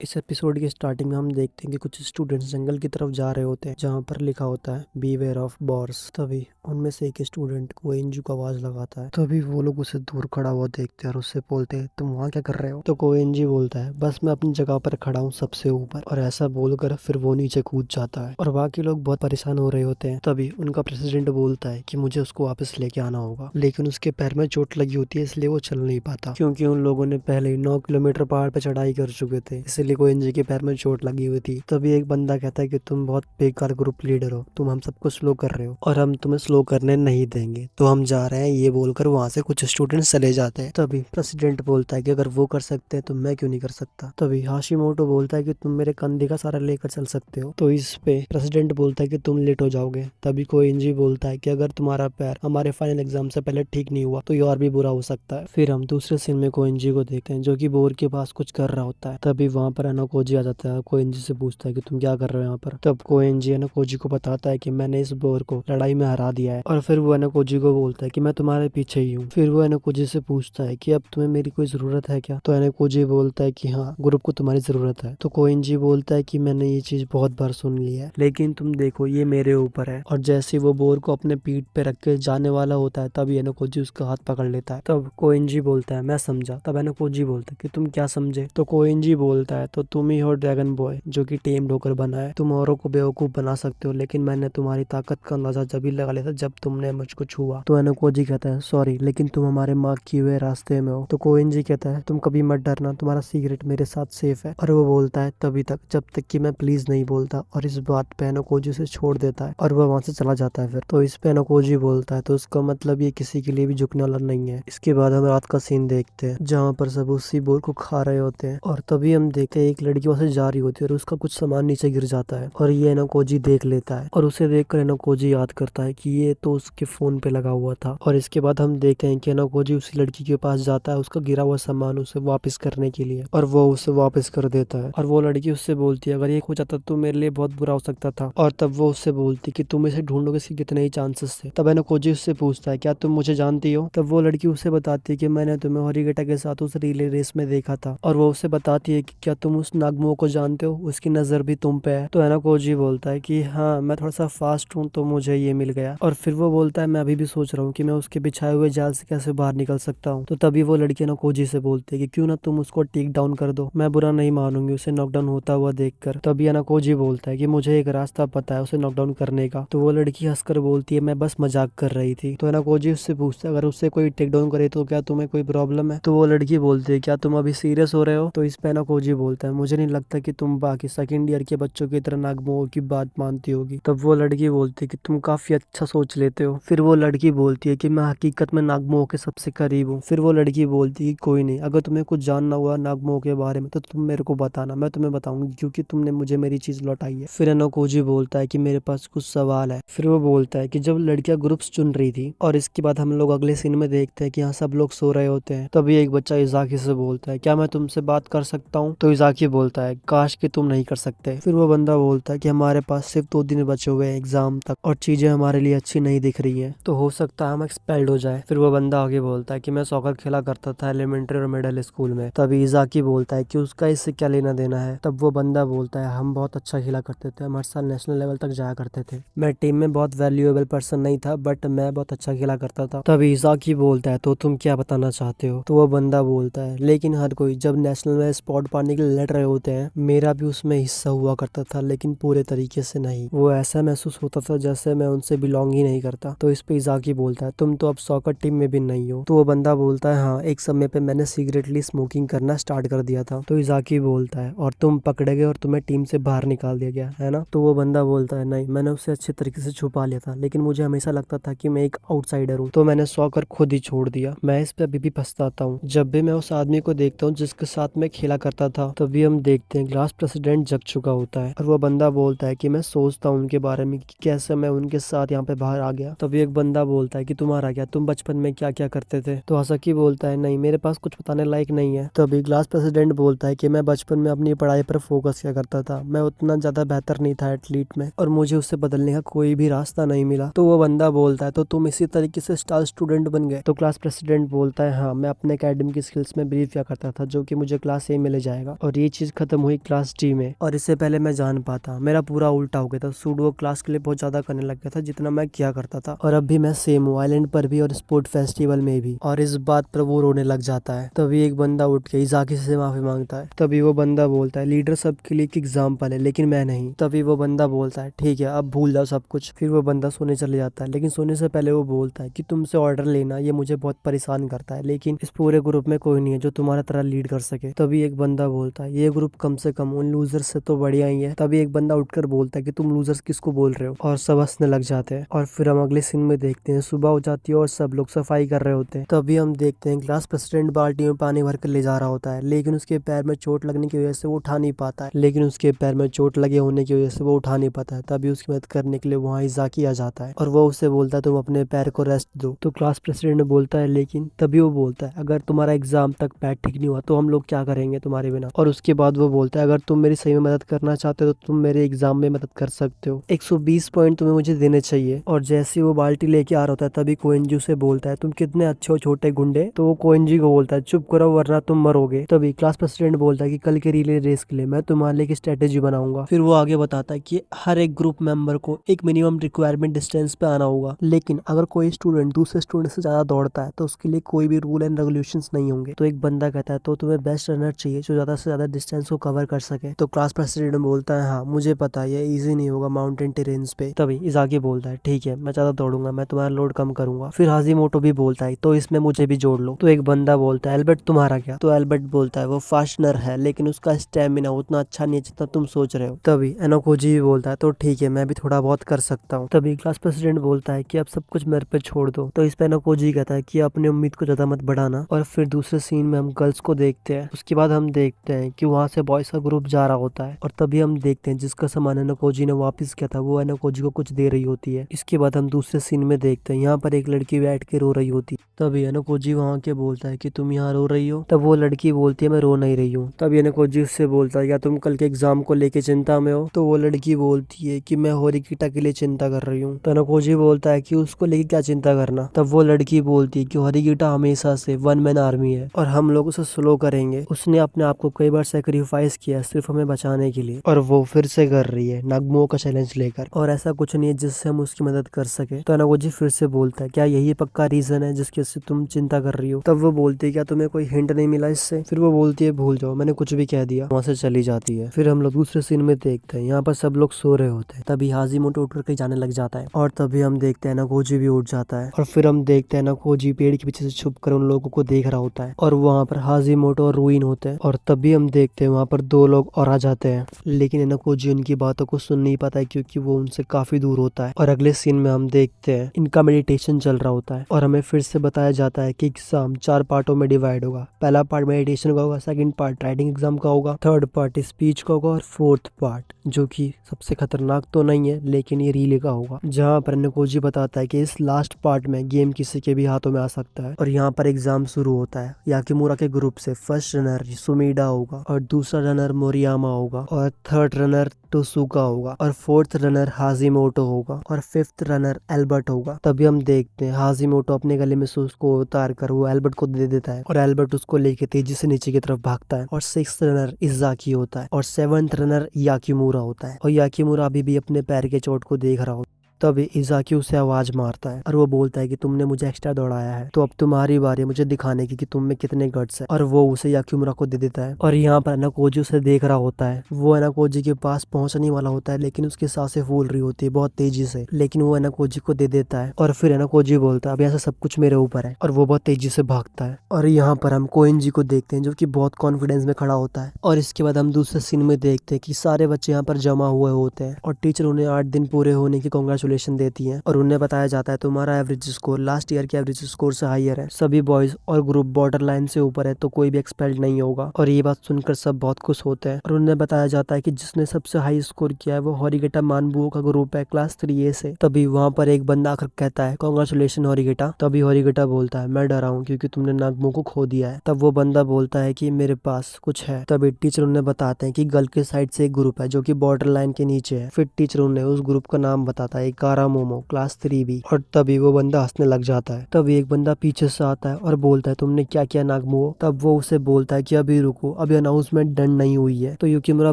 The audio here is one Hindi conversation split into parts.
इस एपिसोड के स्टार्टिंग में हम देखते हैं कि कुछ स्टूडेंट्स जंगल की तरफ जा रहे होते हैं जहाँ पर लिखा होता है बीवेयर ऑफ बॉर्स। तभी उनमें से एक स्टूडेंट को एनजू को आवाज लगाता है। तभी वो लोग उसे दूर खड़ा हुआ देखते हैं और उससे बोलते हैं तुम वहाँ क्या कर रहे हो। तो कोएनजी बोलता है बस मैं अपनी जगह पर खड़ा हूँ सबसे ऊपर। और ऐसा बोलकर फिर वो नीचे कूद जाता है और बाकी लोग बहुत परेशान हो रहे होते हैं। तभी उनका प्रेसिडेंट बोलता है कि मुझे उसको वापस लेके आना होगा, लेकिन उसके पैर में चोट लगी होती है इसलिए वो चल नहीं पाता, क्योंकि उन लोगों ने पहले ही 9 किलोमीटर पहाड़ पर चढ़ाई कर चुके थे, इसलिए कोएनजी के पैर में चोट लगी हुई थी। तभी एक बंदा कहता है कि तुम बहुत बेकार ग्रुप लीडर हो, तुम हम सबको स्लो कर रहे हो और हम तुम्हें स्लो करने नहीं देंगे, तो हम जा रहे हैं। ये बोलकर वहाँ से कुछ स्टूडेंट्स चले जाते हैं। तभी प्रेसिडेंट बोलता है कि अगर वो कर सकते हैं तो मैं क्यों नहीं कर सकता। तभी हाशिमोटो बोलता है कि तुम मेरे कंधे का सारा लेकर चल सकते हो। तो इस पे प्रेसिडेंट बोलता है कि तुम लेट हो जाओगे। तभी कोएनजी बोलता है कि अगर तुम्हारा पैर हमारे फाइनल एग्जाम से पहले ठीक नहीं हुआ तो ये और भी बुरा हो सकता है। फिर हम दूसरे सीन में कोएनजी को देखते हैं जो कि बोर के पास कुछ कर रहा होता है। तभी वहाँ पर अनोकोजी आ जाता है, कोएनजी से पूछता है कि तुम क्या कर रहे हो यहाँ पर। तब कोएनजी अनोकोजी को बताता है कि मैंने इस बोर को लड़ाई में हरा दिया है। और फिर वो अनोकोजी को बोलता है कि मैं तुम्हारे पीछे ही हूँ। फिर वो अनोकोजी से पूछता है कि अब तुम्हें मेरी कोई जरूरत है क्या। तो अनोकोजी बोलता है कि हाँ, ग्रुप को तुम्हारी जरूरत है। तो कोएनजी बोलता है कि मैंने ये चीज बहुत बार सुन ली है, लेकिन तुम देखो ये मेरे ऊपर है। और जैसे वो बोर को अपने पीठ पे रख के जाने वाला होता है तभी अनोकोजी उसका हाथ पकड़ लेता है। तब कोएनजी बोलता है मैं समझा। तब अनोकोजी बोलता है कि तुम क्या समझे। तो कोएनजी बोलता है तो तुम ही हो ड्रैगन बॉय जो कि टेम्ड होकर बना है। तुम औरों को बेवकूफ बना सकते हो, लेकिन मैंने तुम्हारी ताकत का अंदाजा जब ही लगा लिया था जब तुमने मुझको छुआ। तो अनोकोजी कहता है सॉरी, लेकिन तुम हमारे मार्क किए हुए रास्ते में हो। तो कोएनजी कहता है तुम कभी मत डरना, तुम्हारा सीक्रेट मेरे साथ सेफ है। और वो बोलता है तभी तक जब तक कि मैं प्लीज नहीं बोलता। और इस बात पे अनोकोजी उसे छोड़ देता है और वह वहां से चला जाता है। फिर तो इस पे अनोकोजी बोलता है तो उसका मतलब ये किसी के लिए भी झुकने वाला नहीं है। इसके बाद हम रात का सीन देखते हैं जहाँ पर सब उसी बोर को खा रहे होते हैं। और तभी हम देखते हैं एक लड़की वहां से जा रही होती है और उसका कुछ सामान नीचे गिर जाता है और ये अनोकोजी देख लेता है। और उसे देखकर अनोकोजी याद करता है कि ये तो उसके फोन पे लगा हुआ था। और इसके बाद हम देखते हैं कि अनोकोजी उसी लड़की के पास जाता है उसका गिरा हुआ सामान उसे वापस करने के लिए, और वो उसे वापस कर देता है। और वो लड़की उससे बोलती है अगर ये हो जाता तो मेरे लिए बहुत बुरा हो सकता था। और तब वो उससे बोलती कि तुम इसे ढूंढोगे, इसके कितने ही चांसेस थे। तब अनोकोजी उससे पूछता है क्या तुम मुझे जानती हो। तब वो लड़की उसे बताती है कि मैंने तुम्हें हॉरीगेटा के साथ उस रिले रेस में देखा था। और वो उसे बताती है कि क्या तुम उस नागमो को जानते हो, उसकी नजर भी तुम पे है। तो अनोकोजी बोलता है कि हाँ, मैं थोड़ा सा फास्ट हूँ तो मुझे ये मिल गया। और फिर वो बोलता है मैं अभी भी सोच रहा हूँ कि मैं उसके बिछाए हुए जाल से कैसे बाहर निकल सकता हूँ। तो तभी वो लड़की अनोकोजी से बोलती है कि क्यों ना तुम उसको टेक डाउन कर दो, मैं बुरा नहीं मानूंगी उसे नॉकडाउन होता हुआ देखकर। तभी अनोकोजी बोलता है कि मुझे एक रास्ता पता है उसे नॉकडाउन करने का। तो वो लड़की हंसकर बोलती है मैं बस मजाक कर रही थी। तो अनोकोजी उससे पूछता है अगर उससे कोई टेक डाउन करे तो क्या तुम्हें कोई प्रॉब्लम है। तो वो लड़की बोलती है क्या तुम अभी सीरियस हो रहे हो। तो इस पे अनोकोजी बोलता है मुझे नहीं लगता कि तुम बाकी सेकंड ईयर के बच्चों की तरह नागमो की बात मानती होगी। तब वो लड़की बोलती है कि तुम काफी अच्छा सोच लेते हो। फिर वो लड़की बोलती है कि मैं हकीकत में नागमो के सबसे करीब हूँ। फिर वो लड़की बोलती है कि कोई नहीं, अगर तुम्हें कुछ जानना हुआ नागमो के बारे में तो तुम मेरे को बताना, मैं तुम्हें बताऊंगी क्योंकि तुमने मुझे मेरी चीज लौटाई है। फिर अनोकोजी बोलता है कि मेरे पास कुछ सवाल है। फिर वो बोलता है कि जब लड़कियां ग्रुप्स चुन रही थी, और इसके बाद हम लोग अगले सीन में देखते हैं कि यहाँ सब लोग सो रहे होते हैं, तभी एक बच्चा इजाकी से बोलता है क्या मैं तुमसे बात कर सकता हूँ। तो इजाकी बोलता है काश कि तुम नहीं कर सकते। फिर वो बंदा बोलता है कि हमारे पास सिर्फ 2 दिन बचे हुए हैं एग्जाम तक और चीजें हमारे लिए अच्छी नहीं दिख रही है, तो हो सकता है हम एक्सपेल्ड हो जाए। फिर वो बंदा आगे बोलता है कि मैं सॉकर खेला करता था एलिमेंट्री और मिडिल स्कूल में। तभी इजाकी बोलता है कि उसका इससे क्या लेना देना है। तब वो बंदा बोलता है हम बहुत अच्छा खेला करते थे, हम हर साल नेशनल लेवल तक जाया करते थे, मैं टीम में बहुत वैल्यूएबल पर्सन नहीं था बट मैं बहुत अच्छा खेला करता था। तभी इजाकी बोलता है तो तुम क्या बताना चाहते हो। तो वो बंदा बोलता है लेकिन हर कोई जब नेशनल में स्पॉट पाने के लिए लड़ रहे होते हैं, मेरा भी उसमें हिस्सा हुआ करता था लेकिन पूरे तरीके से नहीं। वो ऐसा महसूस होता था जैसे मैं उनसे बिलोंग ही नहीं करता। तो इस पे इजाकी बोलता है तुम तो अब सॉकर टीम में भी नहीं हो। तो वो बंदा बोलता है हाँ, एक समय पे मैंने सीक्रेटली स्मोकिंग करना स्टार्ट कर दिया था। तो इजाकी बोलता है और तुम पकड़े गए और तुम्हें टीम से बाहर निकाल दिया गया है ना। तो वो बंदा बोलता है नहीं, मैंने उसे अच्छे तरीके से छुपा लिया था, लेकिन मुझे हमेशा लगता था कि मैं एक आउटसाइडर हूँ, तो मैंने सॉकर खुद ही छोड़ दिया। मैं इस पे अभी भी पछताता हूँ। जब भी मैं उस आदमी को देखता हूँ जिसके साथ मैं खेला करता था, तभी हम देखते हैं क्लास प्रेसिडेंट जग चुका होता है और वो बंदा बोलता है कि मैं सोचता हूँ उनके बारे में कि कैसे मैं उनके साथ यहाँ पे बाहर आ गया। तभी एक बंदा बोलता है कि तुम्हारा क्या, तुम बचपन में क्या क्या करते थे। तो हासाकी बोलता है नहीं, मेरे पास कुछ बताने लायक नहीं है। तभी क्लास प्रेसिडेंट बोलता है कि मैं बचपन में अपनी पढ़ाई पर फोकस किया करता था, मैं उतना ज्यादा बेहतर नहीं था एथलीट में और मुझे उससे बदलने का कोई भी रास्ता नहीं मिला। तो वो बंदा बोलता है तो तुम इसी तरीके से स्टार स्टूडेंट बन गए। तो क्लास प्रेसिडेंट बोलता है हाँ, मैं अपने एकेडमिक स्किल्स में बिलीव किया करता था जो कि मुझे क्लास ए में ले जाएगा। और और ये चीज खत्म हुई क्लास डी में। और इससे पहले मैं जान पाता मेरा पूरा उल्टा हो गया था। सूडो क्लास के लिए बहुत ज्यादा करने लग गया था जितना मैं किया करता था। और अब भी मैं सेम हूँ, आइलैंड पर भी और स्पोर्ट फेस्टिवल में भी। और इस बात पर वो रोने लग जाता है। तभी एक बंदा उठ के इजाकी से माफी मांगता है। तभी वो बंदा बोलता है लीडर सबके लिए एक एग्जाम्पल है लेकिन मैं नहीं। तभी वो बंदा बोलता है ठीक है अब भूल जाओ सब कुछ। फिर वो बंदा सोने चले जाता है, लेकिन सोने से पहले वो बोलता है कि तुमसे ऑर्डर लेना ये मुझे बहुत परेशान करता है, लेकिन इस पूरे ग्रुप में कोई नहीं है जो तुम्हारा तरह लीड कर सके। तभी एक बंदा बोलता है ये ग्रुप कम से कम उन लूजर्स से तो बढ़िया ही है। तभी एक बंदा उठकर बोलता है कि तुम लूजर्स किसको बोल रहे हो, और सब हंसने लग जाते हैं। और फिर हम अगले सीन में देखते हैं सुबह हो जाती है और सब लोग सफाई कर रहे होते हैं। तभी हम देखते हैं क्लास प्रेसिडेंट बाल्टी में पानी भर कर ले जा रहा होता है, लेकिन उसके पैर में चोट लगने की वजह से वो उठा नहीं पाता है। लेकिन उसके पैर में चोट लगे होने की वजह से वो उठा नहीं पाता है। तभी उसकी मदद करने के लिए वहाँ इजाकी आ जाता है और वो उससे बोलता है तुम अपने पैर को रेस्ट दो। तो क्लास प्रेसिडेंट बोलता है लेकिन तभी वो बोलता है अगर तुम्हारा एग्जाम तक पैर ठीक नहीं हुआ तो हम लोग क्या करेंगे तुम्हारे बिना। और उसके बाद वो बोलता है अगर तुम मेरी सही में मदद करना चाहते हो तो तुम मेरे एग्जाम में मदद कर सकते हो, 120 पॉइंट तुम्हें मुझे देने चाहिए। और जैसे ही वो बाल्टी लेके आ रहा होता है तभी कोएनजी से बोलता है तुम कितने अच्छे हो छोटे गुंडे। तो वो कोएनजी को बोलता है चुप करो वरना तुम मरोगे। तभी क्लास प्रेसिडेंट बोलता है कि कल के रिले रेस के लिए मैं तुम्हारे लिए एक स्ट्रेटेजी बनाऊंगा। फिर वो आगे बताता है कि हर एक ग्रुप मेंबर को एक मिनिमम रिक्वायरमेंट डिस्टेंस पे आना होगा, लेकिन अगर कोई स्टूडेंट दूसरे स्टूडेंट से ज्यादा दौड़ता है तो उसके लिए कोई भी रूल एंड रेगुलेशंस नहीं होंगे। तो एक बंदा कहता है तो तुम्हें बेस्ट रनर चाहिए जो ज्यादा से ज्यादा डिस्टेंस को कवर कर सके। तो क्लास प्रेसिडेंट बोलता है हाँ मुझे पता है ये इजी नहीं होगा माउंटेन टेरेन्स पे। तभी इजाकी बोलता है ठीक है मैं ज्यादा दौड़ूंगा, मैं तुम्हारा लोड कम करूंगा। फिर हाजीमोटो भी बोलता है तो इसमें मुझे भी जोड़ लो। तो एक बंदा बोलता है एल्बर्ट तुम्हारा क्या। तो एल्बर्ट बोलता है वो फास्टनर है लेकिन उसका स्टेमिना उतना अच्छा नहीं है जितना तुम सोच रहे हो। तभी एनोकोजी भी बोलता है तो ठीक है मैं भी थोड़ा बहुत कर सकता हूँ। तभी क्लास प्रेसिडेंट बोलता है कि अब सब कुछ मेरे पे छोड़ दो। तो इस पे एनोकोजी कहता है कि अपनी उम्मीद को ज्यादा मत बढ़ाना। और फिर दूसरे सीन में हम गर्ल्स को देखते हैं। उसके बाद हम देखते हैं कि वहाँ से बॉयज का ग्रुप जा रहा होता है और तभी हम देखते हैं जिसका सामान एनोकोजी ने वापस किया था वो एनोकोजी को कुछ दे रही होती है। इसके बाद हम दूसरे सीन में देखते हैं यहाँ पर एक लड़की बैठ के रो रही होती है। तभी एनोकोजी वहाँ के बोलता है कि तुम यहाँ रो रही हो। तब वो लड़की बोलती है मैं रो नहीं रही हूँ। तभी एनोकोजी उससे बोलता है क्या तुम कल के एग्जाम को लेके चिंता में हो। तो वो लड़की बोलती है कि मैं होरिकिटा के लिए चिंता कर रही हूँ। तो एनोकोजी बोलता है कि उसको लेके क्या चिंता करना। तब वो लड़की बोलती है कि होरिकिटा हमेशा से वन मैन आर्मी है और हम लोग उसे स्लो करेंगे। उसने अपने आप को कई बार सेक्रीफाइस किया सिर्फ हमें बचाने के लिए और वो फिर से कर रही है नागमो का चैलेंज लेकर। और ऐसा कुछ नहीं है जिससे हम उसकी मदद कर सके। तो एनोकोजी फिर से बोलता है क्या यही पक्का रीजन है जिसकी वजह से तुम चिंता कर रही हो। तब वो बोलती है क्या तुम्हें कोई हिंट नहीं मिला इससे। फिर वो बोलती है भूल जाओ मैंने कुछ भी कह दिया। वहाँ से चली जाती है। फिर हम लोग दूसरे सीन में देखते हैं यहाँ पर सब लोग सो रहे होते हैं। तभी हाजीमोटो उठ कर कहीं जाने लग जाता है और तभी हम देखते हैं एनोकोजी भी उठ जाता है। और फिर हम देखते हैं एनोकोजी पेड़ के पीछे से छुप कर उन लोगों को देख रहा होता है और वहाँ पर हाजीमोटो और रुइन होते हैं। और तभी हम देखते हैं वहाँ पर दो लोग और आ जाते हैं, लेकिन एनोकोजी उनकी बातों को सुन नहीं पाता है क्योंकि वो उनसे काफी दूर होता है। और अगले सीन में हम देखते हैं इनका मेडिटेशन चल रहा होता है और हमें फिर से बताया जाता है कि एग्जाम 4 पार्टों में डिवाइड होगा। पहला पार्ट मेडिटेशन का होगा, सेकंड पार्ट राइटिंग एग्जाम का होगा, थर्ड पार्ट स्पीच का होगा और फोर्थ पार्ट जो कि सबसे खतरनाक तो नहीं है लेकिन ये रीले का होगा, जहाँ पर एनोकोजी बताता है कि इस लास्ट पार्ट में गेम किसी के भी हाथों में आ सकता है। और यहाँ पर एग्जाम शुरू होता है। याकीमुरा के ग्रुप से फर्स्ट रनर सुमीडा होगा और दूसरा रनर मोरियामा होगा और थर्ड रनर टोसुका होगा और फोर्थ रनर हाजीमोटो होगा और फिफ्थ रनर एल्बर्ट होगा। तभी हम देखते हैं हाजीमोटो अपने गले में से उसको उतार कर वो एल्बर्ट को दे देता है और एल्बर्ट उसको लेके तेजी से नीचे की तरफ भागता है। और सिक्स्थ रनर इजाकी होता है और सेवंथ रनर याकीमुरा होता है। और याकीमुरा अभी भी अपने पैर के चोट को देख रहा होता है। तभी इजाकी उसे आवाज मारता है और वो बोलता है कि तुमने मुझे एक्स्ट्रा दौड़ाया है तो अब तुम्हारी बारी मुझे दिखाने की कि तुम में कितने गट्स है। और वो उसे याकीमुरा को दे देता है। और यहाँ पर एनोकोजी उसे देख रहा होता है। वो एनोकोजी के पास पहुंचने वाला होता है लेकिन उसकी सांसें फूल रही होती है बहुत तेजी से, लेकिन वो एनोकोजी को दे देता है। और फिर एनोकोजी बोलता है अब यहाँ से सब कुछ मेरे ऊपर है और वो बहुत तेजी से भागता है। और यहाँ पर हम कोएनजी को देखते हैं जो कि बहुत कॉन्फिडेंस में खड़ा होता है। और इसके बाद हम दूसरे सीन में देखते हैं कि सारे बच्चे यहाँ पर जमा हुए होते हैं और टीचर उन्हें 8 दिन पूरे होने की कांग्रेचुलेशन देती है और उन्हें बताया जाता है तुम्हारा एवरेज स्कोर लास्ट ईयर के एवरेज स्कोर से हाईयर है। सभी बॉयज और ग्रुप बॉर्डर लाइन से ऊपर है तो कोई भी एक्सपेल्ड नहीं होगा। और ये बात सुनकर सब बहुत खुश होते हैं और उन्हें बताया जाता है कि जिसने सबसे हाई स्कोर किया है वो होरिगेटा मानबुओ का ग्रुप है क्लास 3A से। तभी वहाँ पर एक बंदा आकर कहता है कांग्रेचुलेशन होरिगेटा। तभी होरिगेटा बोलता है मैं डरा हूँ क्योंकि तुमने नागमो को खो दिया है। तब वो बंदा बोलता है कि मेरे पास कुछ है। तभी टीचर उन्हें बताते हैं कि गर्ल के साइड से एक ग्रुप है जो कि बॉर्डर लाइन के नीचे है। फिर टीचर उन्हें उस ग्रुप का नाम बताता है, एक कारा मोमो क्लास 3B। और तभी वो बंदा हंसने लग जाता है। तभी एक बंदा पीछे से आता है और बोलता है तुमने क्या किया नागमो। तब वो उसे बोलता है कि अभी रुको, अभी अनाउंसमेंट डन नहीं हुई है। तो युकिमुरा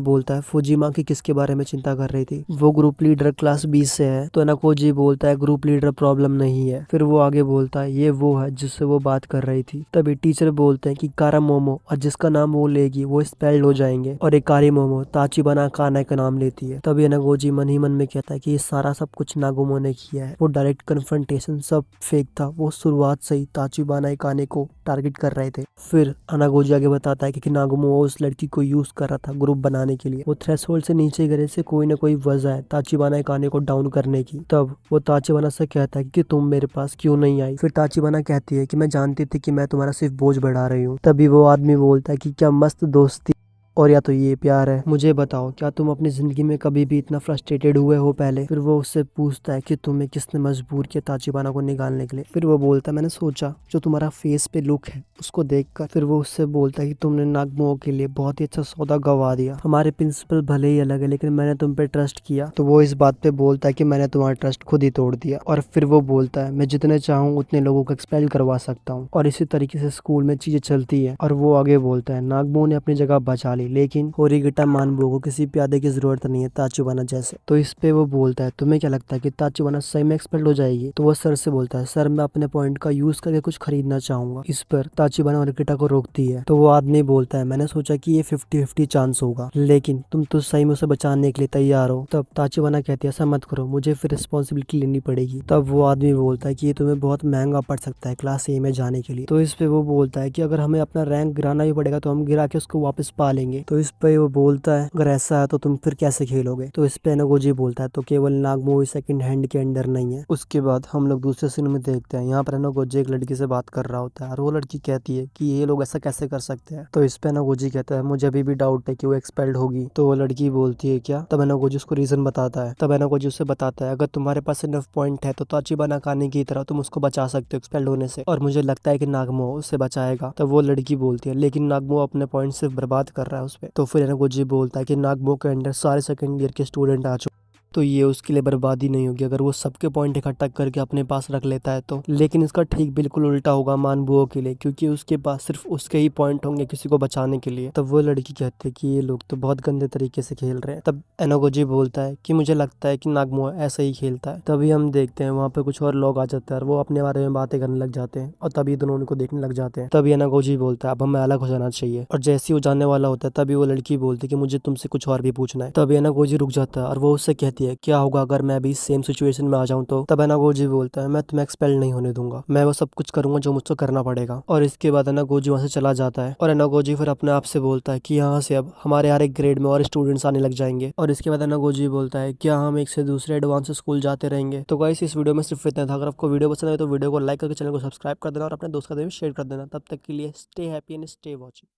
बोलता है फुजिमा की किसके बारे में चिंता कर रही थी, वो ग्रुप लीडर क्लास 20 से है। तो अनाकोजी बोलता है ग्रुप लीडर प्रॉब्लम नहीं है। फिर वो आगे बोलता है ये वो है जिससे वो बात कर रही थी। तभी टीचर बोलते हैं कि कारा मोमो और जिसका नाम वो लेगी वो स्पेल्ड हो जाएंगे। और एक कारी मोमो ताचिबाना काना का नाम लेती है। तभी अनाकोजी मन ही मन में कहता है कि ये सारा सब कुछ नागुमो ने किया है। वो डायरेक्ट कन्फ्रंटेशन सब फेक था, वो शुरुआत से ही ताचिबाना काने को टारगेट कर रहे थे। फिर अनागोजी आगे बताता है कि नागुमो उस लड़की को यूज कर रहा था ग्रुप बनाने के लिए। वो थ्रेशोल्ड से नीचे गिरे से कोई ना कोई वजह है ताचिबाना काने को डाउन करने की। तब वो ताचिबाना से कहता है कि तुम मेरे पास क्यों नहीं आई। फिर ताचिबाना कहती है कि मैं जानती थी कि मैं तुम्हारा सिर्फ बोझ बढ़ा रही हूँ। तभी वो आदमी बोलता है कि क्या मस्त दोस्ती और या तो ये प्यार है। मुझे बताओ क्या तुम अपनी जिंदगी में कभी भी इतना फ्रस्ट्रेटेड हुए हो पहले। फिर वो उससे पूछता है कि तुम्हें किसने मजबूर किया ताचिबाना को निकालने के लिए। फिर वो बोलता है मैंने सोचा जो तुम्हारा फेस पे लुक है उसको देखकर। फिर वो उससे बोलता है कि तुमने नागमो के लिए बहुत ही अच्छा सौदा गवा दिया। हमारे प्रिंसिपल भले ही अलग है लेकिन मैंने तुम पे ट्रस्ट किया। तो वो इस बात पे बोलता है कि मैंने तुम्हारा ट्रस्ट खुद ही तोड़ दिया। और फिर वो बोलता है मैं जितने चाहूँ उतने लोगों को एक्सपेल करवा सकता हूँ। और इसी तरीके से स्कूल में चीजें चलती है। और वो आगे बोलता है नागमो ने अपनी जगह बचा ली लेकिन होरिगिटा मानबो को किसी प्यादे की जरूरत नहीं है ताचिबाना जैसे। तो इस पे वो बोलता है तुम्हें क्या लगता है कि ताचिबाना सही में एक्सपेल्ड हो जाएगी। तो वो सर से बोलता है सर मैं अपने पॉइंट का यूज करके कुछ खरीदना चाहूंगा। इस पर ताचिबाना होरिगिटा को रोकती है। तो वो आदमी बोलता है मैंने सोचा कि ये 50-50 चांस होगा लेकिन तुम तो सही में उसे बचाने के लिए तैयार हो। तब ताचिबाना कहती है ऐसा मत करो, मुझे फिर रिस्पॉन्सिबिलिटी लेनी पड़ेगी। तब वो आदमी बोलता है कि ये तुम्हें बहुत महंगा पड़ सकता है क्लास ए में जाने के लिए। तो इस पे वो बोलता है कि अगर हमें अपना रैंक गिराना भी पड़ेगा तो हम गिरा के उसको वापस पा लेंगे। तो इस पे वो बोलता है अगर ऐसा है तो तुम फिर कैसे खेलोगे। तो इस पे एनागोजी बोलता है तो केवल नागमो सेकंड हैंड के अंडर नहीं है। उसके बाद हम लोग दूसरे सीन में देखते हैं यहाँ पर एनागोजी एक लड़की से बात कर रहा होता है और वो लड़की कहती है कि ये लोग ऐसा कैसे कर सकते हैं। तो इस पे एनागोजी कहता है मुझे अभी भी डाउट है कि वो एक्सपेल्ड होगी। तो वो लड़की बोलती है क्या। तब एनागोजी उसको रीजन बताता है। तब एनागोजी उससे बताता है अगर तुम्हारे पास इनफ पॉइंट है तो ताचिबाना काने की तरह तुम उसको बचा सकते हो एक्सपेल्ड होने से, और मुझे लगता है कि नागमो उससे बचाएगा। तब वो लड़की बोलती है लेकिन नागमो अपने पॉइंट सिर्फ बर्बाद कर रहा है उस पे। तो फिर एनागोजी बोलता है कि नागमो के अंदर सारे सेकंड ईयर के स्टूडेंट आ चुके तो ये उसके लिए बर्बादी नहीं होगी अगर वो सबके पॉइंट इकट्ठा करके अपने पास रख लेता है तो। लेकिन इसका ठीक बिल्कुल उल्टा होगा मानबुओ के लिए क्योंकि उसके पास सिर्फ उसके ही पॉइंट होंगे किसी को बचाने के लिए। तब वो लड़की कहती है कि ये लोग तो बहुत गंदे तरीके से खेल रहे हैं। तब एनागोजी बोलता है कि मुझे लगता है कि नागमो ऐसे ही खेलता है। तभी हम देखते हैं वहाँ पे कुछ और लोग आ जाते हैं और वो अपने बारे में बातें करने लग जाते हैं और तभी दोनों उनको देखने लग जाते हैं। तभी एनागोजी बोलता है अब हमें अलग हो जाना चाहिए। और जैसे ही वो जाने वाला होता है तभी वो लड़की बोलती है कि मुझे तुमसे कुछ और भी पूछना है। तभी एनागोजी रुक जाता है और वो उससे कहती है क्या होगा अगर मैं भी सेम सिचुएशन में आ जाऊं तो। तब एनागोजी बोलता है मैं तुम्हें एक्सपेल नहीं होने दूंगा, मैं वो सब कुछ करूंगा जो मुझको करना पड़ेगा। और इसके बाद एनागोजी वहां से चला जाता है और एनागोजी फिर अपने आप से बोलता है कि यहाँ से अब हमारे हर एक ग्रेड में और स्टूडेंट्स आने लग जाएंगे। और इसके बाद एनागोजी बोलता है क्या हम एक से दूसरे एडवांस स्कूल जाते रहेंगे। तो गाइस इस वीडियो में सिर्फ इतना था। अगर आपको वीडियो पसंद आए तो वीडियो को लाइक करके चैनल को सब्सक्राइब कर देना और अपने दोस्त का शेयर कर देना। तब तक के लिए stay happy and stay watching.